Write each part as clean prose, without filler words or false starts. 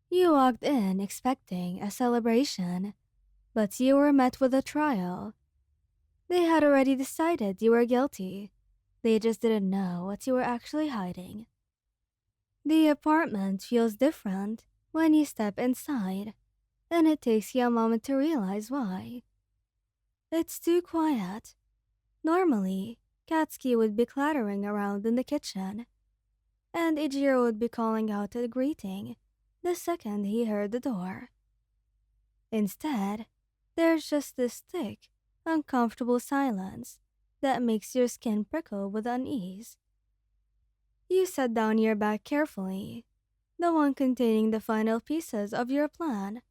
You walked in expecting a celebration, but you were met with a trial. They had already decided you were guilty. They just didn't know what you were actually hiding. The apartment feels different when you step inside, and it takes you a moment to realize why. It's too quiet. Normally, Katsuki would be clattering around in the kitchen, and Ijiro would be calling out a greeting the second he heard the door. Instead, there's just this thick, uncomfortable silence that makes your skin prickle with unease. You set down your bag carefully, the one containing the final pieces of your plan.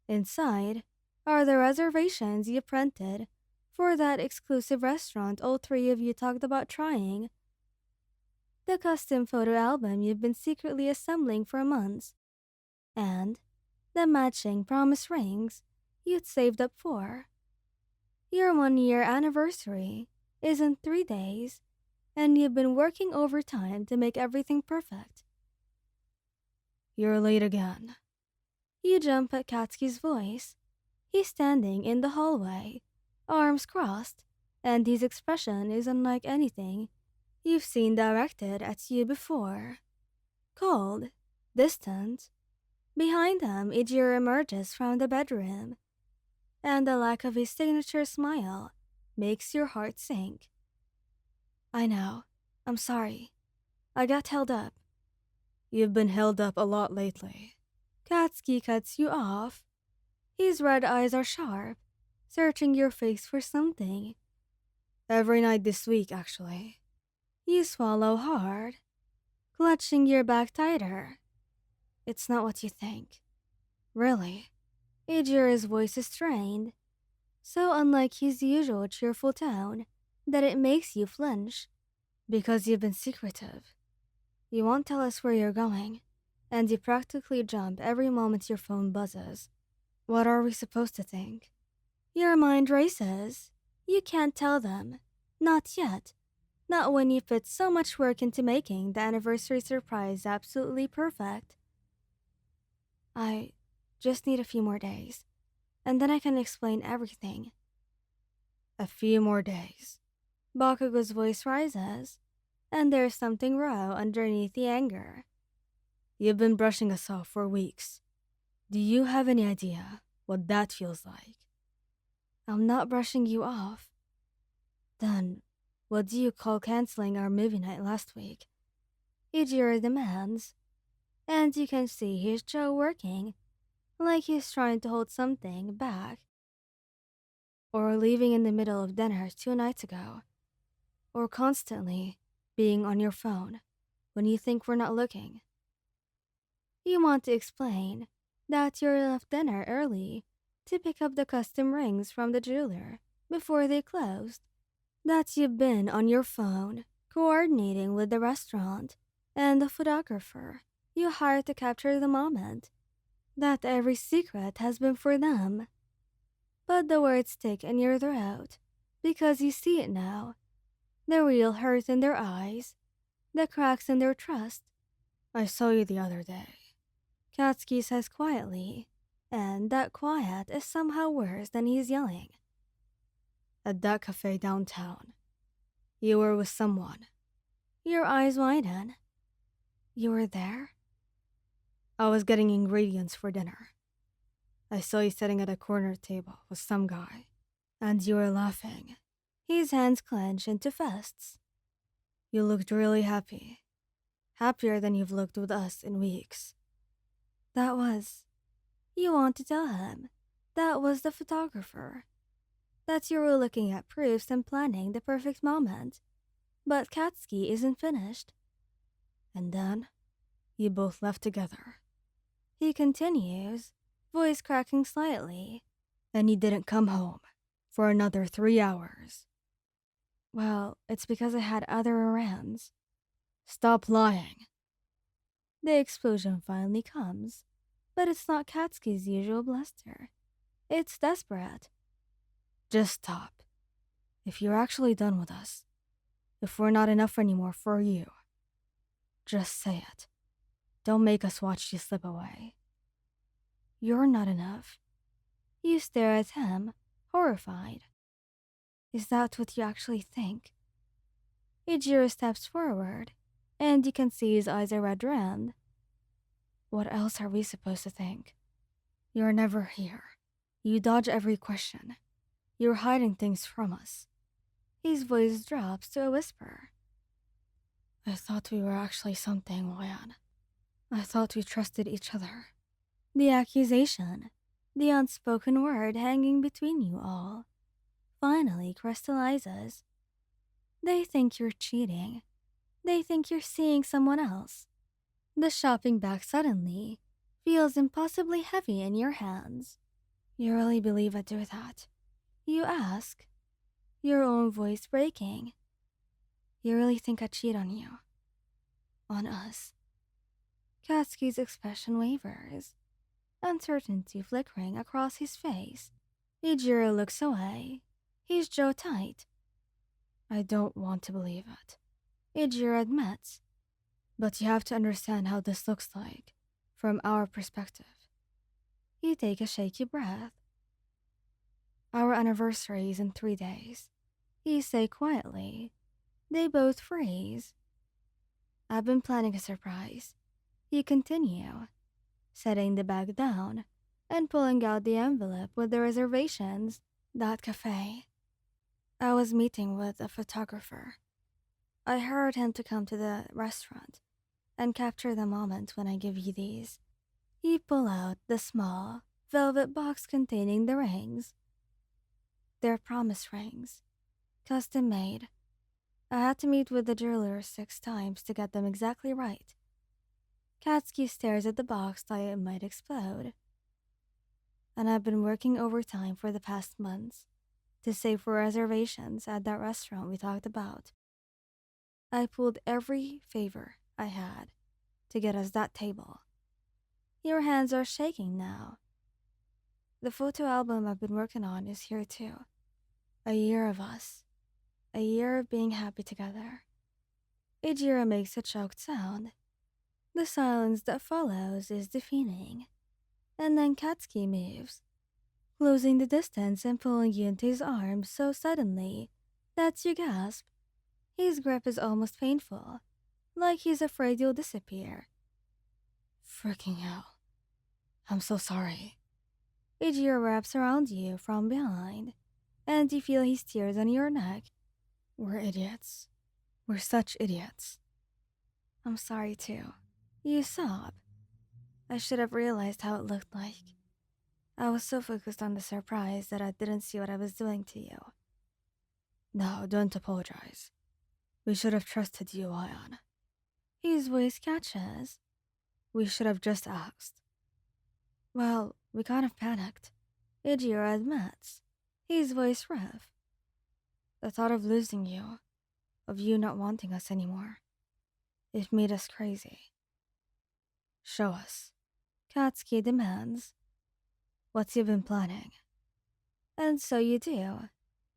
Inside are the reservations you printed for that exclusive restaurant all three of you talked about trying, the custom photo album you've been secretly assembling for months, and the matching promise rings you'd saved up for. Your 1 year anniversary is in 3 days, and you've been working overtime to make everything perfect. You're late again. You jump at Katsuki's voice. He's standing in the hallway, arms crossed, and his expression is unlike anything you've seen directed at you before. Cold, distant. Behind him, Ijiro emerges from the bedroom, and the lack of his signature smile makes your heart sink. I know. I'm sorry. I got held up. You've been held up a lot lately. Katsuki cuts you off. His red eyes are sharp, searching your face for something. Every night this week, actually. You swallow hard, clutching your back tighter. It's not what you think. Really. Ijiro's voice is strained, so unlike his usual cheerful tone that it makes you flinch. Because you've been secretive. You won't tell us where you're going, and you practically jump every moment your phone buzzes. What are we supposed to think? Your mind races. You can't tell them. Not yet. Not when you put so much work into making the anniversary surprise absolutely perfect. I just need a few more days, and then I can explain everything. A few more days. Bakugou's voice rises, and there's something raw underneath the anger. You've been brushing us off for weeks. Do you have any idea what that feels like? I'm not brushing you off. Then, what do you call canceling our movie night last week? Ijiro demands, and you can see his jaw working, like he's trying to hold something back. Or leaving in the middle of dinner 2 nights ago. Or constantly being on your phone when you think we're not looking. You want to explain that you left dinner early to pick up the custom rings from the jeweler before they closed, that you've been on your phone coordinating with the restaurant and the photographer you hired to capture the moment, that every secret has been for them. But the words stick in your throat because you see it now. The real hurt in their eyes, the cracks in their trust. I saw you the other day, Katsuki says quietly, and that quiet is somehow worse than his yelling. At that cafe downtown. You were with someone. Your eyes widen. You were there? I was getting ingredients for dinner. I saw you sitting at a corner table with some guy, and you were laughing. His hands clench into fists. You looked really happy. Happier than you've looked with us in weeks. That was... You want to tell him. That was the photographer. That you were looking at proofs and planning the perfect moment. But Katsuki isn't finished. And then, you both left together. He continues, voice cracking slightly. And you didn't come home for another 3 hours. Well, it's because I had other errands. Stop lying. The explosion finally comes, but it's not Katsuki's usual bluster. It's desperate. Just stop. If you're actually done with us, if we're not enough anymore for you, just say it. Don't make us watch you slip away. You're not enough. You stare at him, horrified. Is that what you actually think? Ijiro steps forward, and you can see his eyes are red round. What else are we supposed to think? You're never here. You dodge every question. You're hiding things from us. His voice drops to a whisper. I thought we were actually something, Ryan. I thought we trusted each other. The accusation, the unspoken word hanging between you all, finally crystallizes. They think you're cheating. They think you're seeing someone else. The shopping bag suddenly feels impossibly heavy in your hands. You really believe I do that? You ask, your own voice breaking. You really think I cheat on you? On us? Katsuki's expression wavers, uncertainty flickering across his face. Ijiro looks away, his jaw tight. I don't want to believe it, Ijiro admits. But you have to understand how this looks like, from our perspective. You take a shaky breath. Our anniversary is in 3 days, you say quietly. They both freeze. I've been planning a surprise. You continue, setting the bag down and pulling out the envelope with the reservations. That cafe. I was meeting with a photographer. I hired him to come to the restaurant and capture the moment when I give you these. You pull out the small, velvet box containing the rings. They're promise rings, custom made. I had to meet with the jeweler 6 times to get them exactly right. Katsuki stares at the box like it might explode. And I've been working overtime for the past months to save for reservations at that restaurant we talked about. I pulled every favor I had to get us that table. Your hands are shaking now. The photo album I've been working on is here too. A year of us. A year of being happy together. Ijiro makes a choked sound. The silence that follows is deafening. And then Katsuki moves, closing the distance and pulling you into his arms so suddenly that you gasp. His grip is almost painful, like he's afraid you'll disappear. Freaking hell. I'm so sorry. Ijiro wraps around you from behind, and you feel his tears on your neck. We're idiots. We're such idiots. I'm sorry too. You sob. I should have realized how it looked like. I was so focused on the surprise that I didn't see what I was doing to you. No, don't apologize. We should have trusted you, Ion. His voice catches. We should have just asked. Well, we kind of panicked. Ijiro admits, his voice rough. The thought of losing you, of you not wanting us anymore, it made us crazy. Show us, Katsuki demands. What you've been planning. And so you do.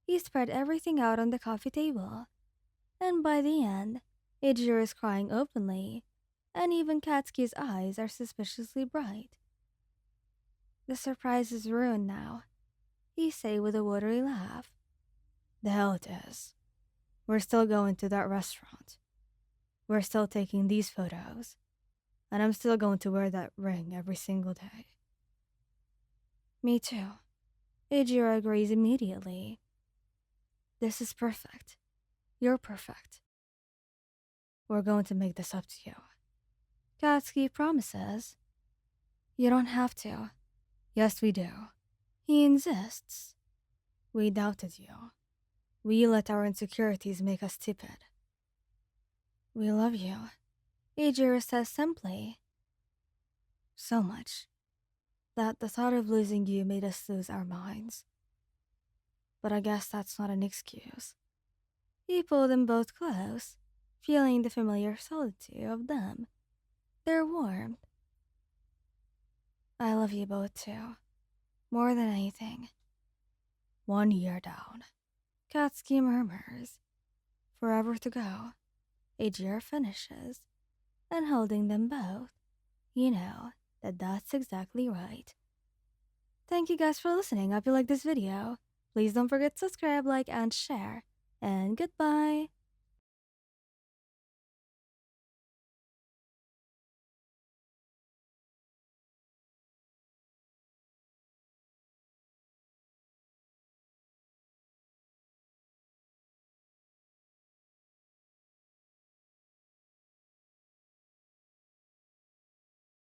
You spread everything out on the coffee table. And by the end, Ijiro is crying openly, and even Katsuki's eyes are suspiciously bright. The surprise is ruined now, you say with a watery laugh. The hell it is. We're still going to that restaurant. We're still taking these photos. And I'm still going to wear that ring every single day. Me too. Ijiro agrees immediately. This is perfect. You're perfect. We're going to make this up to you. Katsuki promises. You don't have to. Yes, we do. He insists. We doubted you. We let our insecurities make us stupid. We love you, Ijiro says simply. So much that the thought of losing you made us lose our minds. But I guess that's not an excuse. He pulled them both close, feeling the familiar solitude of them, their warmth. I love you both too, more than anything. 1 year down, Katsuki murmurs. Forever to go, Ijiro finishes, and holding them both, you know that that's exactly right. Thank you guys for listening. I hope you like this video. Please don't forget to subscribe, like, and share. And goodbye.